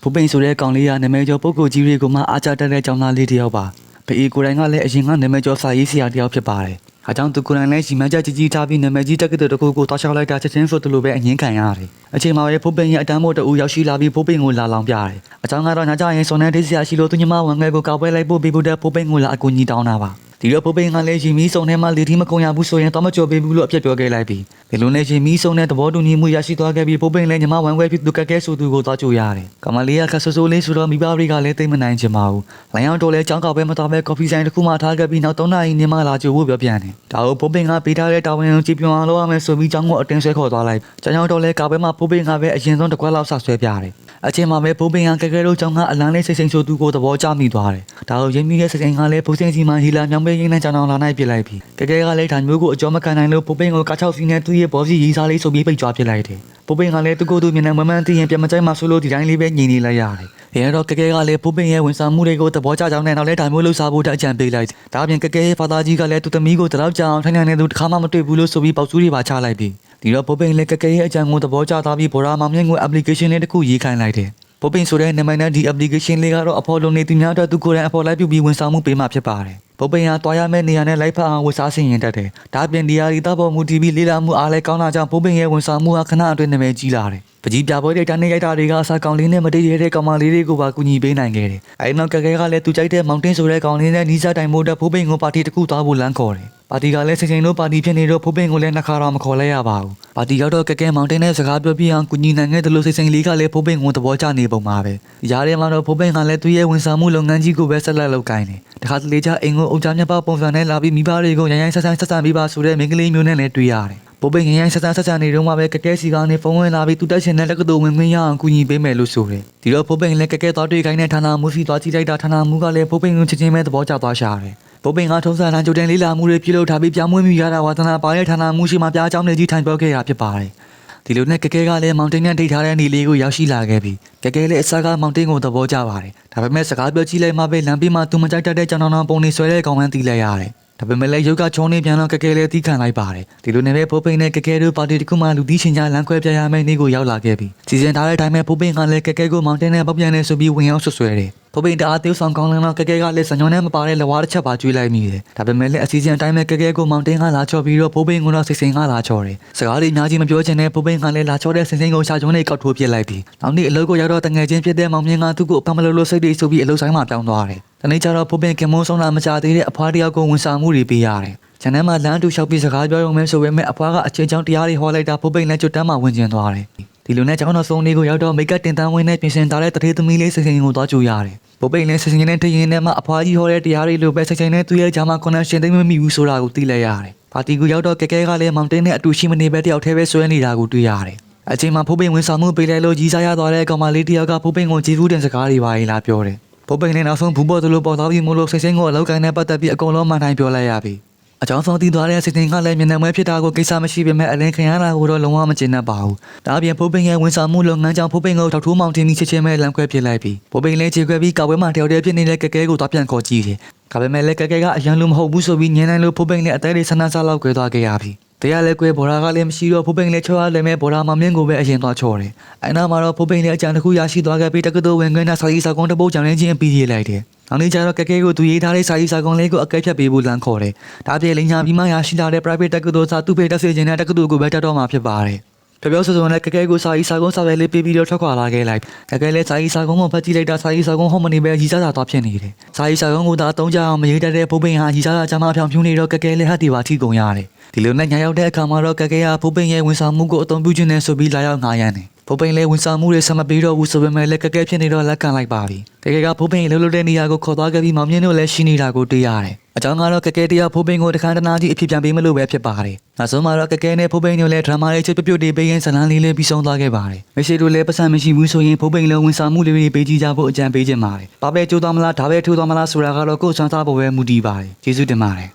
ဖိုးပိန်ဆိုတဲ့ကောင်လေးကနာမည်ကျော်ပုဂ္ဂိုလ်ကြီးတွေကိုမှအားကျတတ်တဲ့ကျောင်းသားလေးတစ်ယောက်ပါဖေးကိုယ်တိုင်ကလည်းအရင်ကနာမည်ကျော်စာရေးဆရာတစ်ယောက်ဖြစ်ပါတယ်။အကြောင်းသူကိုယ်တိုင်လည်းကြီးမန်းကြကြီးထားပြီးနာမည်ကြီးတက္ကသိုလ်တစ်ခုကိုတောက်လျှောက်လိုက်တာချက်ချင်းဆိုသလိုပဲအငင်းခံရတယ်။အချိန်မှာပဲဖိုးပိန်ရဲ့အတန်းမို့တူရောက်ရှိလာပြီးဖိုးပိန်ကိုလာလောင်ပြတယ်။အကြောင်းကတော့ညကြရင်စော်နဲ့ဒေးဆရာရှိလို့သူညမဝန်ငယ်ကိုကောက်ပွဲလိုက်ဖို့ပြီးဖို့တဲ့ဖိုးပိန်ကိုလာအကူအညီတောင်းတာပါ။ဒီတော့ဖိုးပိန်ကလည်းရင်မီးစုံထဲမှာလေထီးမကုန်ရဘူးဆိုရင်တော့မကြော်ပေးဘူးလို့အပြစ်ပြောခဲ့လိုက်ပြီးဒီလိုနဲ့ရင်မီးစုံတဲ့သဘောတူညီမှုရရှိသွားခဲ့ပြီးဖိုးပိန်လည်းညမဝန်ဝဲပြီးသူကကဲဆိုသူကိုသွားကြိုရတယ်။ကမလေးကခဆူလေးဆိုတော့မိဘတွေကလည်းသိမနိုင်ချင်ပါဘူး။လိုင်အောင်တော်လည်းကြောင်းကောက်ပဲမတော်ပဲကော်ဖီဆိုင်တစ်ခုမှထားခဲ့ပြီးနောက်3နာရီနေမှလာကြိုဖို့ပြောပြန်တယ်။ဒါကိုဖိုးပိန်ကပေးထားတဲ့တာဝန်ကိုကြည်ပြောင်းအောင်လုပ်ရမယ်ဆိုပြီးကြောင်းကိုအတင်းဆွဲခေါ်သွားလိုက်။ကြောင်းတော်လည်းကာပဲမှာဖိုးပိန်ကပဲအရင်ဆုံးတစ်ခွက်လောက်ဆက်ဆွဲပြတယ်။အချိန်မှာပဲဖိုးပိန်ကကဲတို့ကြောင်းကအလန်းလေးစိတ်ဆိုသူကိုသဘောကျမိသွားတယ်။ဒါကိုရင်းမိတဲ့စိတ်ကလည်းဖိုးစင်စီမှာဟီလာမြောင်ပေးရင်းနဲ့ကြောင်းတော်လာနိုင်ပြလိုက်ပြီးကဲကလည်းဒါမျိုးကိုအကျော်မခံနိုင်လို့ဖိုးပိန်ကိုကား6စီးနဲ့သူ့ရဲ့ဘောစီရေးစားလေးဆိုပြီးပိတ်ကြွားပြလိုက်တယ်။ဖိုးပိန်ကလည်းသူ့ကိုယ်သူမျက်နှာမမှန်သိရင်ပြန်မကြိုက်မှဆိုလို့ဒီတိုင်းလေးပဲညင်နေလိုက်ရတယ်။အဲတော့ကဲကလည်းဖိုးပိန်ရဲ့ဝန်ဆောင်မှုတွေကိုသဘောကျကြောင်းနဲ့နောက်လဲဒါမျိုးလှုပ်ရှားဖို့အကြံပေးလိုက်။ဒါပြင်ကဲရဲ့ဖာသားကြီးကလည်းသူ့သမီးကိုတလောက်ကြအောင်ထိုင်နေသူတစ်ခါမှမတွေ့ဘူးလို့ဆိုပြီးပေါက်စုတွေပါချလိုက်ပြီးဒီတော့ဖိုးပိန်လည်းကဲရဲ့အကြံကိုသဘောကျသွားပြီးဘော်ရာမောင်မြင့်ကို application လေးတစ်ခုရေးခိုင်းလိုက်တယ်။ဖိုးပိန်ဆိုတဲ့နာမည်နဲ့ဒီ application လေးကတော့အဖော်လုံးနေသူများအတွက်သူကိုယ်တိုင်အဖော်လိုက်ပြုပြီးဝန်ဆောင်မှုပေးမှဖြစ်ပါတယ်။ဖိုးပိန်ကတွားရမယ့်နေရာနဲ့လိုက်ဖက်အောင်ဝတ်စားဆင်ရင်တက်တယ်။ဒါပြင်ဒီယာရီတပ်ပေါ်မူတည်ပြီးလေးလာမှုအားလဲကောင်းလာကြောင်းဖိုးပိန်ရဲ့ဝန်ဆောင်မှုဟာခဏအတွင်းနာမည်ကြီးလာတယ်။ပကြီးပြပွဲတွေတန်းနေရိုက်တာတွေကအစားကောင်လေးနဲ့မတည့်ရတဲ့ကောင်မလေးတွေကိုပါကူညီပေးနိုင်ခဲ့တယ်။အဲဒီနောက်ကဲကလည်းသူကြိုက်တဲ့မောင်တင်းဆိုတဲ့ကောင်လေးနဲ့နီးစပ်တိုင်မို့တဲ့ဖိုးပိန်ကိုပါတီတစ်ခုသွားဖို့လမ်းခေါ်တယ်။ပါတီကလည်းစိတ်တို့ပါတီဖြစ်နေတော့ဖိုးပိန်ကိုလည်းနှစ်ခါတော့မခေါ်လိုက်ရပါဘူး။ပါတီရောက်တော့ကဲမောင်တင်းနဲ့စကားပြောပြအောင်ကူညီနိုင်ခဲ့တယ်လို့စိတ်လေးကလည်းဖိုးပိန်ကိုသဘောကျနေပုံပါပဲ။ရားထဲမှာတော့ဖိုးပိန်ကလည်းသူ့ရဲ့ဝန်ဆောင်မှုလုပ်ငန်းကြီးကိုပဲဆက်လက်လုပ်ကိုင်တယ်။တခါတလေကျအိမ်ကိုအုပ်ချမြတ်ပေါပုံစံနဲ့လာပြီးမိဘတွေကိုရိုင်းရိုင်းဆက်ဆံပြီးပါဆိုတဲ့မိန်းကလေးမျိုးနဲ့လည်းတွေ့ရတယ်။ဖိုးပိန်ရိုင်းဆက်ဆံနေတော့မှပဲကဲစီကနေဖုန်းဝင်လာပြီးသူတက်ရှင်တဲ့တက္ကသိုလ်ဝင်ခွင့်ရအောင်ကူညီပေးမယ်လို့ဆိုတယ်။ဒီတော့ဖိုးပိန်လည်းကဲသွားတွေ့ခိုင်းတဲ့ဌာနမှုစီသွားကြည့်လိုက်တာဌာနမှုကလည်းဖိုးပိန်ကိုချက်ချင်းပဲသဘောကျသွားရှာတယ်။ဖိုးပိန်ကထုံးစံတိုင်းကြိုတင်လေးလာမှုတွေပြုလုပ်ထားပြီးပြောင်းမွေးမိရတာဝါသနာပါတဲ့ဌာနမှုရှိမှပြားเจ้าနေကြီးထိုင်ပြောခဲ့တာဖြစ်ပါတယ်။ဒီလိုနဲ့ကဲကလည်းမောင်တင်းနဲ့ဒိတ်ထားတဲ့နေလေးကိုရောက်ရှိလာခဲ့ပြီးကဲလည်းအစကားမောင်တင်းကိုသဘောကျပါတယ်။ဒါပေမဲ့စကားပြောကြည့်လိုက်မှပဲလမ်းဘေးမှာသူမကြိုက်တတ်တဲ့ကြောင်တောင်ပုံနေဆွဲတဲ့ကောင်မှန်းသိလိုက်ရတယ်။ဒါပေမဲ့လည်းရုပ်ကချုံနေပြန်တော့ကဲလည်းတီးခံလိုက်ပါတယ်။ဒီလိုနဲ့ပဲဖိုးပိန်နဲ့ကဲတို့ပါတီတစ်ခုမှလူတီးရှင်ကြားလမ်းခွဲပြရမယ့်နေ့ကိုရောက်လာခဲ့ပြီးစီစဉ်ထားတဲ့အတိုင်းပဲဖိုးပိန်ကလည်းကဲကိုမောင်တင်းနဲ့ပေါက်ပြန်နေဆိုပြီးဝင်ရောက်ဆွဆွဲတယ်။ဖိုးပိန်တအားသေးဆောင်ကောင်းလန်းတော့ကဲကလည်းစံညောနဲ့မပါတဲ့လဝါတစ်ချက်ပါကျွေးလိုက်မိတယ်။ဒါပေမဲ့လည်းအစီအစဉ်အတိုင်းပဲကဲကိုမောင်တင်းကလာချော်ပြီးတော့ဖိုးပိန်ကတော့စိတ်ကလာချော်တယ်။စကားတွေအများကြီးမပြောချင်တဲ့ဖိုးပိန်ကလည်းလာချော်တဲ့စိတ်ကိုရှာချုံးနဲ့ကောက်ထိုးပြစ်လိုက်ပြီးနောက်နေ့အလုပ်ကိုရောက်တော့တငယ်ချင်းဖြစ်တဲ့မောင်မြင့်ကသူ့ကိုအဖမလို့လို့စိတ်တွေဆိုပြီးအလုပ်ဆိုင်မှာပြောင်းသွားတယ်။တနေ့ကျတော့ဖိုးပိန်ကမုန်းဆုံးလာမကြသေးတဲ့အဖွားတယောက်ကိုဝန်ဆောင်မှုတွေပေးရတယ်။ကျန်တဲ့မှာလမ်းတူလျှောက်ပြီးစကားပြောရုံပဲဆိုပေမဲ့အဖွားကအချင်းချောင်းတရားတွေဟောလိုက်တာဖိုးပိန်လည်းကျွတ်တမ်းမှဝင်ကျင်သွားတယ်။ဒီလိုနဲ့ကျောင်းတော်ဆုံးလေးကိုရောက်တော့မိတ်ကပ်တင်တန်းဝင်နဲ့ပြင်ဆင်ထားတဲ့တထေးသမီးလေးစိတ်ကိုသွားကြိုရတယ်။ဖိုးပိန်လည်းစိတ်နဲ့တရင်နဲ့မှအဖွားကြီးဟောတဲ့တရားတွေလိုပဲစိတ်နဲ့သူ့ရဲ့ဂျာမကွန်နက်ရှင်သိမ့်မမိဘူးဆိုတာကိုသိလိုက်ရတယ်။ပါတီကိုရောက်တော့ကဲကလည်းမောင်တင်းနဲ့အတူရှိမနေပဲတယောက်တည်းပဲဆွဲနေတာကိုတွေ့ရတယ်။အချိန်မှာဖိုးပိန်ဝန်ဆောင်မှုပေးလိုက်လို့ကြီးစားရသွားတဲ့ကောင်မလေးတယောက်ကဖိုးပိန်ကိုကျေးဇူးတင်စကားတွေပါလာပြောတယ်။ဖိုးပိန်လည်းနောက်ဆုံးဘူးပေါ်သလိုပေါ်သွားပြီးမို့လို့စိတ်ကိုအလောက်ကိုင်းနဲ့ပတ်သက်ပြီးအကုန်လုံးမှန်တိုင်းပြောလိုက်ရပြီ။အကြောင်းဆုံးတည်သွားတဲ့စိတ်ကလည်းမျက်နှာမွဲဖြစ်တာကိုကိစ္စမရှိပေမဲ့အလင်းခင်ရတာကိုတော့လုံးဝမကျေနပ်ပါဘူး။ဒါအပြင်ဖိုးပိန်ရဲ့ဝန်ဆောင်မှုလုပ်ငန်းကြောင့်ဖိုးပိန်ကိုထောက်ထိုးမောင်တင်ပြီးချက်ချင်းပဲလမ်းခွဲပြစ်လိုက်ပြီးဖိုးပိန်လည်းခြေခွဲပြီးကောက်ပွဲမှာတယောက်တည်းဖြစ်နေတဲ့ကဲကိုသွားပြန်ခေါ်ကြည့်တယ်။ဒါပေမဲ့လည်းကဲကအရန်လို့မဟုတ်ဘူးဆိုပြီးညင်းနိုင်လို့ဖိုးပိန်လည်းအသေးလေးဆန်းဆန်းလောက်ကွဲသွားခဲ့ရပြီ။တရားလည်းကွဲဘော်ရာကလည်းမရှိတော့ဖိုးပိန်လည်းချောရလည်းမဲ့ဘော်ရာမမြင့်ကိုပဲအရင်သွားချော်တယ်။အဲနောက်မှာတော့ဖိုးပိန်လည်းအကြံတစ်ခုရရှိသွားခဲ့ပြီးတက္ကသိုလ်ဝင်ခွင့်နဲ့စာရေးစာကုန်းတစ်ပုဒ်ကြောင်ရင်းချင်းပြီးရေးလိုက်တယ်။နောက်နေ့ကျတော့ကဲကိုသူရေးထားတဲ့စာရေးစာကုန်းလေးကိုအကဲဖြတ်ပေးဖို့လမ်းခေါ်တယ်။ဒါပြေလိညာပြီးမှရရှိလာတဲ့ private တက္ကသိုလ်စာသူ့ဖေတက်စေခြင်းနဲ့တက္ကသိုလ်ကိုပဲတက်တော့မှာဖြစ်ပါတယ်။ပြောဆိုနဲ့ကဲကိုစာရေးစာကုန်းစာပဲလေးပေးပြီးတော့ထွက်ခွာလာခဲ့လိုက်ကဲလည်းစာရေးစာကုန်းကိုဖတ်ကြည့်လိုက်တာစာရေးစာကုန်းဟောမနေပဲရီစားတာသွားဖြစ်နေတယ်။စာရေးစာကုန်းကိုသာအသုံးချအောင်မရေးတတ်တဲ့ဖိုးပိန်ဟာရီစားတာချမ်းဖြောင်ဖြူးနေတော့ကဲလည်းဟတ်တီပါထိကုန်ရတယ်။ဒီလိုနဲ့ညာရောက်တဲ့အခါမှာတော့ကဲကဖိုးပိန်ရဲ့ဝန်ဆောင်မှုကိုအသုံးပြုခြင်းနဲ့ဆိုပြီးလာရောက်ငားရမ်းတယ်။ဖိုးပိန်လည်းဝန်ဆောင်မှုတွေဆက်မပေးတော့ဘူးဆိုပေမဲ့လည်းကဲဖြစ်နေတော့လက်ခံလိုက်ပါပြီ။ကဲဖိုးပိန်လှုပ်လှုပ်တဲ့နေရာကိုခေါ်သွားခဲ့ပြီးမောင်မြင့်တို့လည်းရှိနေတာကိုတွေ့ရတယ်။အကြောင်းကတော့ကဲတရားဖိုးပိန်ကိုတခါတနာကြီးအဖြစ်ပြန်ပေးမလို့ပဲဖြစ်ပါတယ်။နောက်ဆုံးမှာတော့ကဲနဲ့ဖိုးပိန်တို့လည်းဒရာမာလေးချစ်ပြုတ်တွေပေးရင်ဇလန်းလေးလေးပြီးဆုံးသွားခဲ့ပါတယ်။မရှိတို့လည်းပတ်စံမရှိဘူးဆိုရင်ဖိုးပိန်လည်းဝန်ဆောင်မှုလေးတွေပေးကြည့်ကြဖို့အကြံပေးခြင်းပါတယ်။ဘာပဲကြိုးသွားမလားဒါပဲထိုးသွားမလားဆိုတာကတော့ကိုယ်စွမ်းစားဖို့ပဲမူတည်ပါတယ်။ကျေးဇူးတင်ပါတယ်။